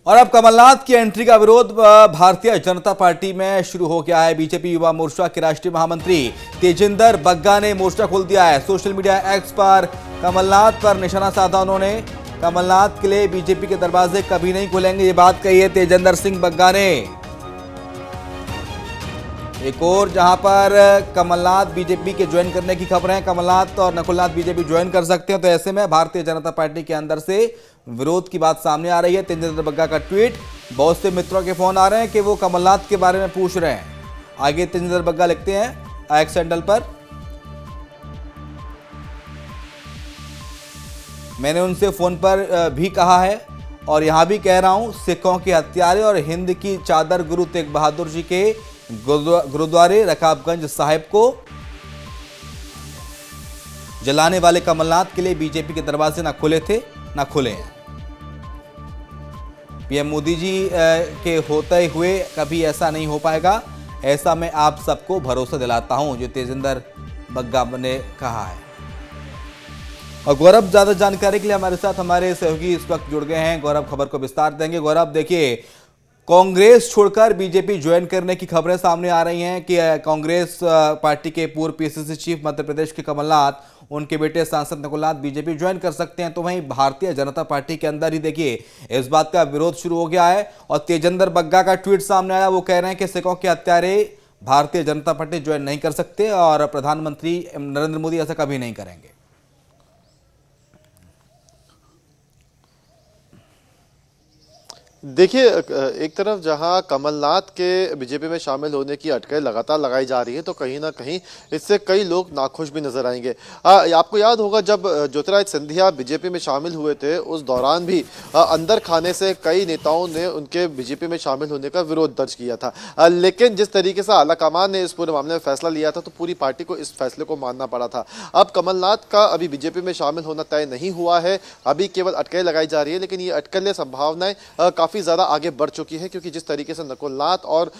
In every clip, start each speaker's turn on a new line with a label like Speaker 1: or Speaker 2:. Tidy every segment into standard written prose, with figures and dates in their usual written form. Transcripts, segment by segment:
Speaker 1: और अब कमलनाथ की एंट्री का विरोध भारतीय जनता पार्टी में शुरू हो गया है। बीजेपी युवा मोर्चा के राष्ट्रीय महामंत्री तेजिंदर बग्गा ने मोर्चा खोल दिया है। सोशल मीडिया एक्स पर कमलनाथ पर निशाना साधा। उन्होंने कमलनाथ के लिए बीजेपी के दरवाजे कभी नहीं खुलेंगे, ये बात कही है तेजिंदर सिंह बग्गा ने। एक और जहां पर कमलनाथ बीजेपी के ज्वाइन करने की खबर है, कमलनाथ और नकुलनाथ बीजेपी ज्वाइन कर सकते हैं, तो ऐसे में भारतीय जनता पार्टी के अंदर से विरोध की बात सामने आ रही है। तेजिंदर बग्गा का ट्वीट, बहुत से मित्रों के फोन आ रहे हैं कि वो कमलनाथ के बारे में पूछ रहे हैं। आगे तेजिंदर बग्गा लिखते हैं एक्स हैंडल पर, मैंने उनसे फोन पर भी कहा है और यहां भी कह रहा हूं, सिखों के हत्यारे और हिंद की चादर गुरु तेग बहादुर जी के गुरुद्वारे रकाबगंज साहिब को जलाने वाले कमलनाथ के लिए बीजेपी के दरवाजे ना खुले थे ना खुले हैं। पीएम मोदी जी के होते हुए कभी ऐसा नहीं हो पाएगा, ऐसा मैं आप सबको भरोसा दिलाता हूं, जो तेजिंदर बग्गा ने कहा है। और गौरव ज्यादा जानकारी के लिए हमारे साथ हमारे सहयोगी इस वक्त जुड़ गए हैं। गौरव खबर को विस्तार देंगे। गौरव, देखिए, कांग्रेस छोड़कर बीजेपी ज्वाइन करने की खबरें सामने आ रही हैं कि कांग्रेस पार्टी के पूर्व पीसीसी चीफ मध्य प्रदेश के कमलनाथ, उनके बेटे सांसद नकुलनाथ बीजेपी ज्वाइन कर सकते हैं। तो वहीं भारतीय जनता पार्टी के अंदर ही देखिए इस बात का विरोध शुरू हो गया है और तेजिंदर बग्गा का ट्वीट सामने आया। वो कह रहे हैं कि सिखों के हत्यारे भारतीय जनता पार्टी ज्वाइन नहीं कर सकते और प्रधानमंत्री नरेंद्र मोदी ऐसा कभी नहीं करेंगे।
Speaker 2: देखिए, एक तरफ जहां कमलनाथ के बीजेपी में शामिल होने की अटकलें लगातार लगाई जा रही है, तो कहीं ना कहीं इससे कई लोग नाखुश भी नजर आएंगे। आपको याद होगा जब ज्योतिरादित्य सिंधिया बीजेपी में शामिल हुए थे, उस दौरान भी अंदर खाने से कई नेताओं ने उनके बीजेपी में शामिल होने का विरोध दर्ज किया था। लेकिन जिस तरीके से आलाकमान ने इस पूरे मामले में फैसला लिया था, तो पूरी पार्टी को इस फैसले को मानना पड़ा था। अब कमलनाथ का अभी बीजेपी में शामिल होना तय नहीं हुआ है, अभी केवल अटकलें लगाई जा रही है, लेकिन ये अटकलें संभावनाएं काफी ज्यादा आगे बढ़ चुकी है, क्योंकि जिस तरीके से नकुलनाथ और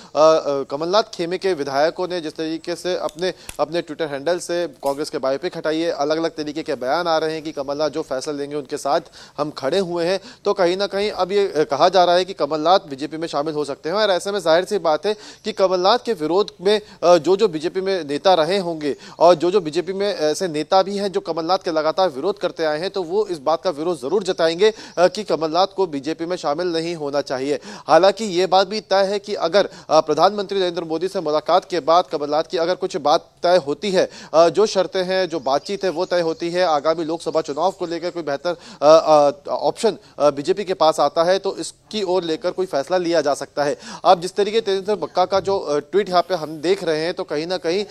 Speaker 2: कमलनाथ खेमे के विधायकों ने जिस तरीके से अपने ट्विटर हैंडल से कांग्रेस के बायोपिक हटाई है, अलग अलग तरीके के बयान आ रहे हैं कि कमलनाथ जो फैसला लेंगे उनके साथ हम खड़े हुए हैं, तो कहीं ना कहीं अब ये कहा जा रहा है कि कमलनाथ बीजेपी में शामिल हो सकते हैं। और ऐसे में जाहिर सी बात है कि कमलनाथ के विरोध में जो बीजेपी में नेता रहे होंगे और जो बीजेपी में ऐसे नेता भी हैं जो कमलनाथ के लगातार विरोध करते आए हैं, तो वो इस बात का विरोध जरूर जताएंगे कि कमलनाथ को बीजेपी में शामिल नहीं होना चाहिए। हालांकि यह बात भी तय है कि अगर प्रधानमंत्री नरेंद्र मोदी से मुलाकात के बाद कमलनाथ की अगर कुछ बात तय होती है, जो शर्तें हैं, जो बातचीत है, वो तय होती है, आगामी लोकसभा चुनाव को लेकर कोई बेहतर ऑप्शन बीजेपी के पास आता है, तो इसकी ओर लेकर कोई फैसला लिया जा सकता है। अब जिस तरीके तेजिंदर बग्गा का जो ट्वीट यहाँ पे हम देख रहे हैं, तो कहीं ना कहीं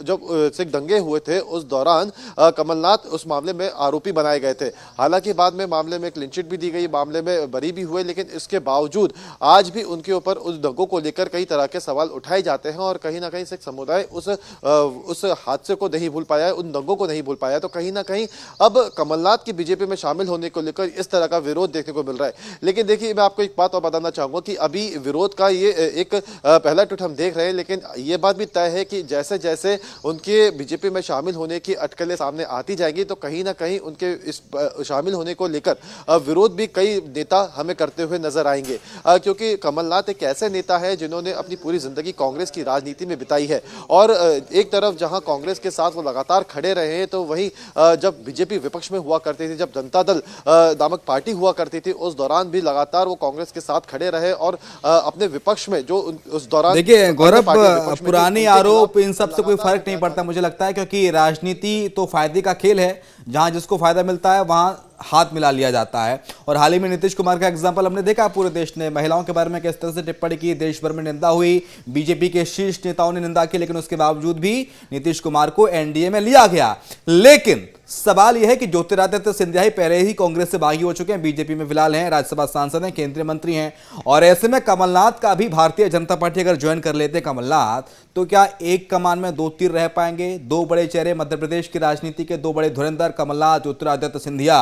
Speaker 2: जब सिख दंगे हुए थे उस दौरान कमलनाथ उस मामले में आरोपी बनाए गए थे। हालांकि बाद में मामले में क्लीन चिट भी दी गई, मामले में बरी भी हुए, लेकिन इसके बावजूद आज भी उनके ऊपर उस दंगों को लेकर कई तरह के सवाल उठाए जाते हैं और कहीं ना कहीं सिख समुदाय उस हादसे को नहीं भूल पाया है, उन दंगों को नहीं भूल पाया है। तो कहीं ना कहीं अब कमलनाथ की बीजेपी में शामिल होने को लेकर इस तरह का विरोध देखने को मिल रहा है। लेकिन देखिए, मैं आपको एक बात और बताना चाहूंगा कि अभी विरोध का ये एक पहला ट्वीट हम देख रहे हैं, लेकिन ये बात भी तय है कि जैसे जैसे उनके बीजेपी में शामिल होने की अटकलें सामने आती जाएंगी, तो कहीं ना कहीं उनके इस शामिल होने को लेकर विरोध भी कई नेता हमें करते हुए नजर आएंगे, क्योंकि कमलनाथ एक ऐसे नेता है जिन्होंने अपनी पूरी जिंदगी कांग्रेस की राजनीति में बिताई है। और एक तरफ जहां कांग्रेस के साथ वो लगातार खड़े रहे हैं, तो वहीं जब बीजेपी विपक्ष में हुआ करती थी, जब जनता दल नामक पार्टी हुआ करती थी, उस दौरान भी लगातार वो कांग्रेस के साथ खड़े रहे और अपने विपक्ष में जो उस दौरान
Speaker 1: देखिए गौरव, पुराने आरोप इन सब से कोई फर्क नहीं पड़ता मुझे लगता है, क्योंकि राजनीति तो फायदे का खेल है, जहां जिसको फायदा मिलता है वहां हाथ मिला लिया जाता है। और हाल ही में नीतीश कुमार का एग्जांपल हमने देखा, पूरे देश ने महिलाओं के बारे में किस तरह से टिप्पणी की, देश भर में निंदा हुई, बीजेपी के शीर्ष नेताओं ने निंदा की, लेकिन उसके बावजूद भी नीतीश कुमार को एनडीए में लिया गया। लेकिन सवाल यह है कि ज्योतिरादित्य सिंधिया ही पहले ही कांग्रेस से बागी हो चुके हैं, बीजेपी में फिलहाल हैं, राज्यसभा सांसद हैं, केंद्रीय मंत्री हैं, और ऐसे में कमलनाथ का भी भारतीय जनता पार्टी अगर ज्वाइन कर लेते कमलनाथ, तो क्या एक कमान में दो तीर रह पाएंगे? दो बड़े चेहरे मध्य प्रदेश की राजनीति के, दो बड़े धुरंधर, कमलनाथ, ज्योतिरादित्य सिंधिया,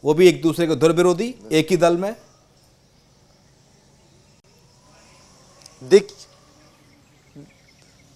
Speaker 1: वो भी एक दूसरे के धुर विरोधी, एक ही दल में।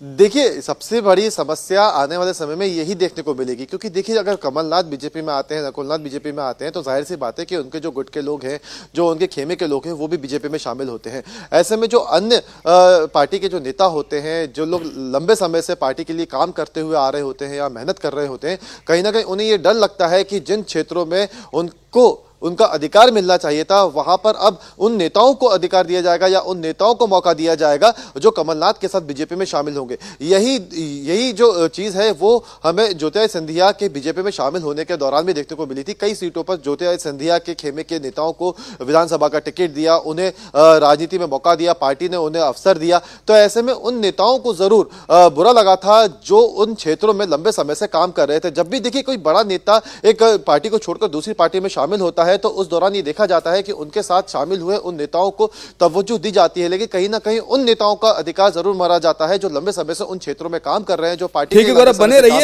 Speaker 2: देखिए, सबसे बड़ी समस्या आने वाले समय में यही देखने को मिलेगी, क्योंकि देखिए अगर कमलनाथ बीजेपी में आते हैं, नकुलनाथ बीजेपी में आते हैं, तो जाहिर सी बात है कि उनके जो गुट के लोग हैं, जो उनके खेमे के लोग हैं, वो भी बीजेपी में शामिल होते हैं। ऐसे में जो अन्य पार्टी के जो नेता होते हैं, जो लोग लंबे समय से पार्टी के लिए काम करते हुए आ रहे होते हैं या मेहनत कर रहे होते हैं, कहीं ना कहीं उन्हें ये डर लगता है कि जिन क्षेत्रों में उनको उनका अधिकार मिलना चाहिए था, वहां पर अब उन नेताओं को अधिकार दिया जाएगा या उन नेताओं को मौका दिया जाएगा जो कमलनाथ के साथ बीजेपी में शामिल होंगे। यही जो चीज है वो हमें ज्योतिरादित्य सिंधिया के बीजेपी में शामिल होने के दौरान भी देखने को मिली थी। कई सीटों पर ज्योतिरादित्य सिंधिया के खेमे के नेताओं को विधानसभा का टिकट दिया, उन्हें राजनीति में मौका दिया, पार्टी ने उन्हें अवसर दिया। तो ऐसे में उन नेताओं को जरूर बुरा लगा था जो उन क्षेत्रों में लंबे समय से काम कर रहे थे। जब भी देखिए कोई बड़ा नेता एक पार्टी को छोड़कर दूसरी पार्टी में शामिल होता है तो उस दौरान ये देखा जाता है कि उनके साथ शामिल हुए उन नेताओं को तवज्जो दी जाती है, लेकिन कहीं ना कहीं उन नेताओं का अधिकार जरूर मारा जाता है जो लंबे समय से उन क्षेत्रों में काम कर रहे हैं, जो पार्टी
Speaker 1: ठीक है गौरव, बने रहिए।